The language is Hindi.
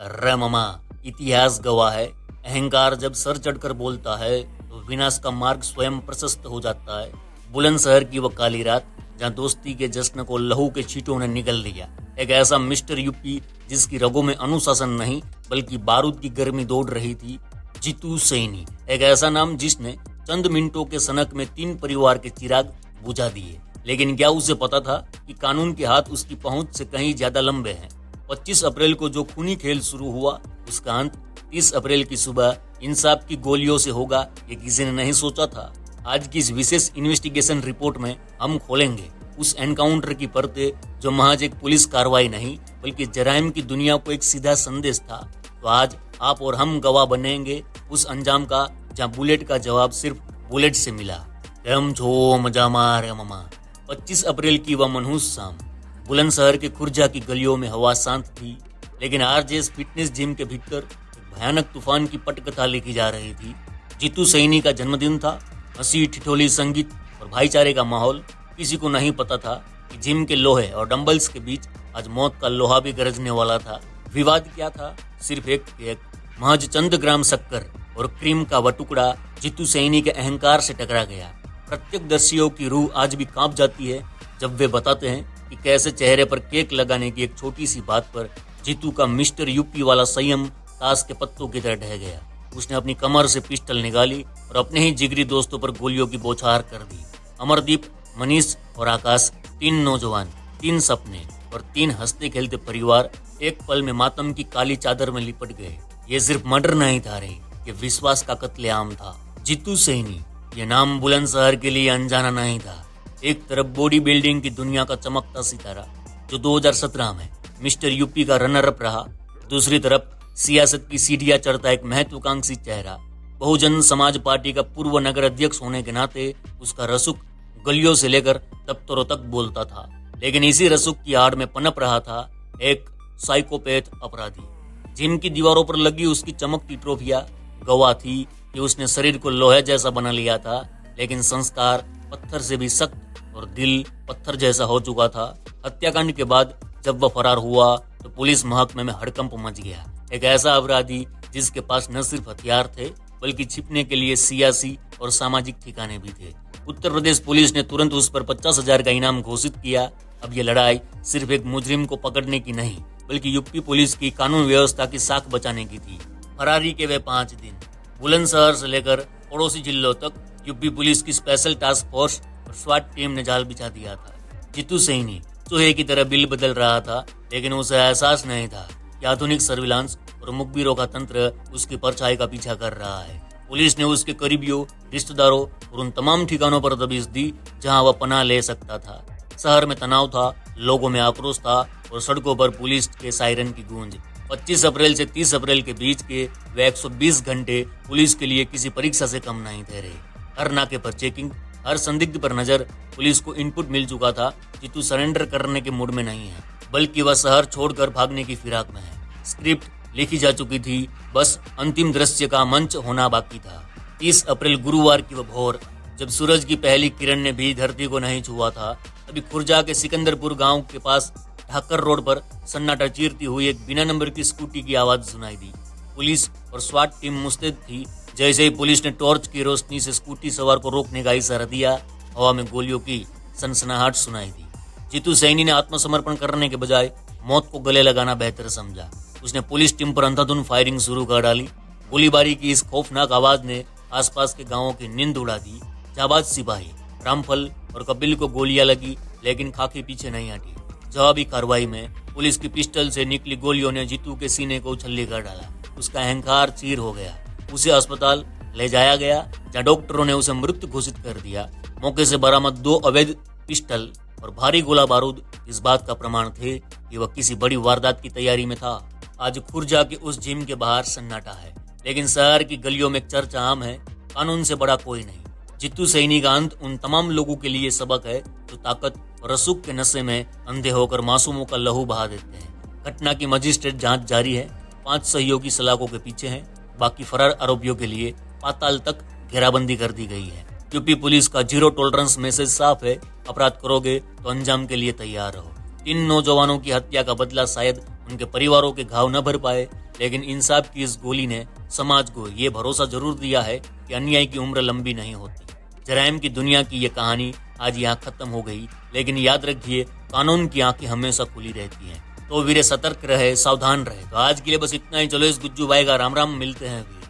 अरे मामा, इतिहास गवाह है, अहंकार जब सर चढ़कर बोलता है तो विनाश का मार्ग स्वयं प्रशस्त हो जाता है। बुलंदशहर की वो काली रात जहाँ दोस्ती के जश्न को लहू के छींटों ने निगल लिया। एक ऐसा मिस्टर यूपी जिसकी रगों में अनुशासन नहीं बल्कि बारूद की गर्मी दौड़ रही थी, जीतू सैनी। एक ऐसा नाम जिसने चंद मिनटों के सनक में 3 परिवार के चिराग बुझा दिए। लेकिन क्या उसे पता था कि कानून के हाथ उसकी पहुंच से कहीं ज्यादा लंबे हैं। 25 अप्रैल को जो खूनी खेल शुरू हुआ उसका अंत 30 अप्रैल की सुबह इंसाफ की गोलियों से होगा, ये किसी ने नहीं सोचा था। आज की इस विशेष इन्वेस्टिगेशन रिपोर्ट में हम खोलेंगे उस एनकाउंटर की परतें जो महज एक पुलिस कार्रवाई नहीं बल्कि जराइम की दुनिया को एक सीधा संदेश था। तो आज आप और हम गवाह बनेंगे उस अंजाम का जहां बुलेट का जवाब सिर्फ बुलेट से मिला। हम छो मजा मार ममा। 25 अप्रैल की वह मनहूस शाम बुलंदशहर के खुर्जा की गलियों में हवा शांत थी, लेकिन आरजेएस फिटनेस जिम के भीतर एक भयानक तूफान की पटकथा लिखी जा रही थी। जीतू सैनी का जन्मदिन था। हंसी ठिठोली, संगीत और भाईचारे का माहौल। किसी को नहीं पता था कि जिम के लोहे और डंबल्स के बीच आज मौत का लोहा भी गरजने वाला था। विवाद क्या था? सिर्फ एक महज चंद ग्राम शक्कर और क्रीम का वह टुकड़ा जीतू सैनी के अहंकार से टकरा गया। प्रत्यक्षदर्शियों की रूह आज भी कांप जाती है जब वे बताते हैं कि कैसे चेहरे पर केक लगाने की एक छोटी सी बात पर जीतू का मिस्टर यूपी वाला संयम ताश के पत्तों की तरह ढह गया। उसने अपनी कमर से पिस्टल निकाली और अपने ही जिगरी दोस्तों पर गोलियों की बौछार कर दी। अमरदीप, मनीष और आकाश, 3 नौजवान, 3 सपने और 3 हंसते खेलते परिवार एक पल में मातम की काली चादर में लिपट गए। ये सिर्फ मर्डर नहीं था रे, ये विश्वास का कत्लेआम था। जीतू सैनी, ये नाम बुलंदशहर के लिए अनजाना नहीं था। एक तरफ बॉडी बिल्डिंग की दुनिया का चमकता सितारा जो 2017 में मिस्टर यूपी का रनर अप रहा, दूसरी तरफ सियासत की सीढ़ियां चढ़ता एक महत्वाकांक्षी चेहरा। बहुजन समाज पार्टी का पूर्व नगर अध्यक्ष होने के नाते उसका रसूख गलियों से लेकर दफ्तरों तक बोलता था। लेकिन इसी रसूख की आड़ में पनप रहा था एक साइकोपैथ अपराधी। जिम की दीवारों पर लगी उसकी चमकती ट्रॉफियां गवाह थी कि उसने शरीर को लोहे जैसा बना लिया था, लेकिन संस्कार पत्थर से भी सख्त और दिल पत्थर जैसा हो चुका था। हत्याकांड के बाद जब वह फरार हुआ तो पुलिस महकमे में हड़कंप मच गया। एक ऐसा अपराधी जिसके पास न सिर्फ हथियार थे बल्कि छिपने के लिए सियासी और सामाजिक ठिकाने भी थे। उत्तर प्रदेश पुलिस ने तुरंत उस पर 50,000 का इनाम घोषित किया। अब ये लड़ाई सिर्फ एक मुजरिम को पकड़ने की नहीं बल्कि यूपी पुलिस की कानून व्यवस्था की साख बचाने की थी। फरारी के वे 5 दिन बुलंदशहर से लेकर पड़ोसी जिलों तक यूपी पुलिस की स्पेशल टास्क फोर्स और स्वाट टीम ने जाल बिछा दिया था। जीतू सैनी चूहे की तरह बिल बदल रहा था, लेकिन उसे एहसास नहीं था कि आधुनिक सर्विलांस और मुखबिरों का तंत्र उसकी परछाई का पीछा कर रहा है। पुलिस ने उसके करीबियों, रिश्तेदारों और उन तमाम ठिकानों पर दबिश दी जहां वह पनाह ले सकता था। शहर में तनाव था, लोगों में आक्रोश था और सड़कों पर पुलिस के सायरन की गूंज। 25 अप्रैल से 30 अप्रैल के बीच के वे 120 घंटे पुलिस के लिए किसी परीक्षा से कम नहीं ठहरे। हर नाके पर चेकिंग, हर संदिग्ध पर नजर। पुलिस को इनपुट मिल चुका था कि तू सरेंडर करने के मूड में नहीं है बल्कि वह शहर छोड़कर भागने की फिराक में है। स्क्रिप्ट लिखी जा चुकी थी, बस अंतिम दृश्य का मंच होना बाकी था। 30 अप्रैल गुरुवार की वह भोर जब सूरज की पहली किरण ने भी धरती को नहीं छुआ था, तभी खुर्जा के सिकंदरपुर गांव के पास ढाकर रोड पर सन्नाटा चीरती हुई एक बिना नंबर की स्कूटी की आवाज सुनाई दी। पुलिस और स्वाट टीम मुस्तैद थी। जैसे ही पुलिस ने टॉर्च की रोशनी से स्कूटी सवार को रोकने का इशारा दिया, हवा में गोलियों की सनसनाहट सुनाई दी। जीतू सैनी ने आत्मसमर्पण करने के बजाय मौत को गले लगाना बेहतर समझा। उसने पुलिस टीम पर अंधाधुंध फायरिंग शुरू कर डाली। गोलीबारी की इस खौफनाक आवाज ने आसपास के गांवों की नींद उड़ा दी। जाबाज सिपाही रामफल और कपिल को गोलियां लगी, लेकिन खाकी पीछे नहीं हटी। जवाबी कार्रवाई में पुलिस की पिस्टल से निकली गोलियों ने जीतू के सीने को उछल्ले कर डाला। उसका अहंकार चीर हो गया। उसे अस्पताल ले जाया गया जहां डॉक्टरों ने उसे मृत घोषित कर दिया। मौके से बरामद 2 अवैध पिस्टल और भारी गोला बारूद इस बात का प्रमाण थे कि वह किसी बड़ी वारदात की तैयारी में था। आज खुर्जा के उस जिम के बाहर सन्नाटा है, लेकिन शहर की गलियों में चर्चा आम है, कानून से बड़ा कोई नहीं। जीतू सैनी का अंत उन तमाम लोगों के लिए सबक है जो ताकत और रसूख के नशे में अंधे होकर मासूमों का लहू बहा देते हैं। घटना की मजिस्ट्रेट जांच जारी है। 5 सहयोगी सलाखों के पीछे हैं। बाकी फरार आरोपियों के लिए पाताल तक घेराबंदी कर दी गई है। यूपी पुलिस का 0 टॉलरेंस मैसेज साफ है। अपराध करोगे तो अंजाम के लिए तैयार रहो। 3 नौजवानों की हत्या का बदला शायद उनके परिवारों के घाव न भर पाए, लेकिन इंसाफ की इस गोली ने समाज को ये भरोसा जरूर दिया है कि अन्याय की उम्र लंबी नहीं होती। जराइम की दुनिया की ये कहानी आज यहाँ खत्म हो गई, लेकिन याद रखिए कानून की आंखें हमेशा खुली रहती हैं। तो वीरे सतर्क रहे, सावधान रहे। तो आज के लिए बस इतना ही। चलो इस गुज्जू भाई का राम राम, मिलते हैं वीर।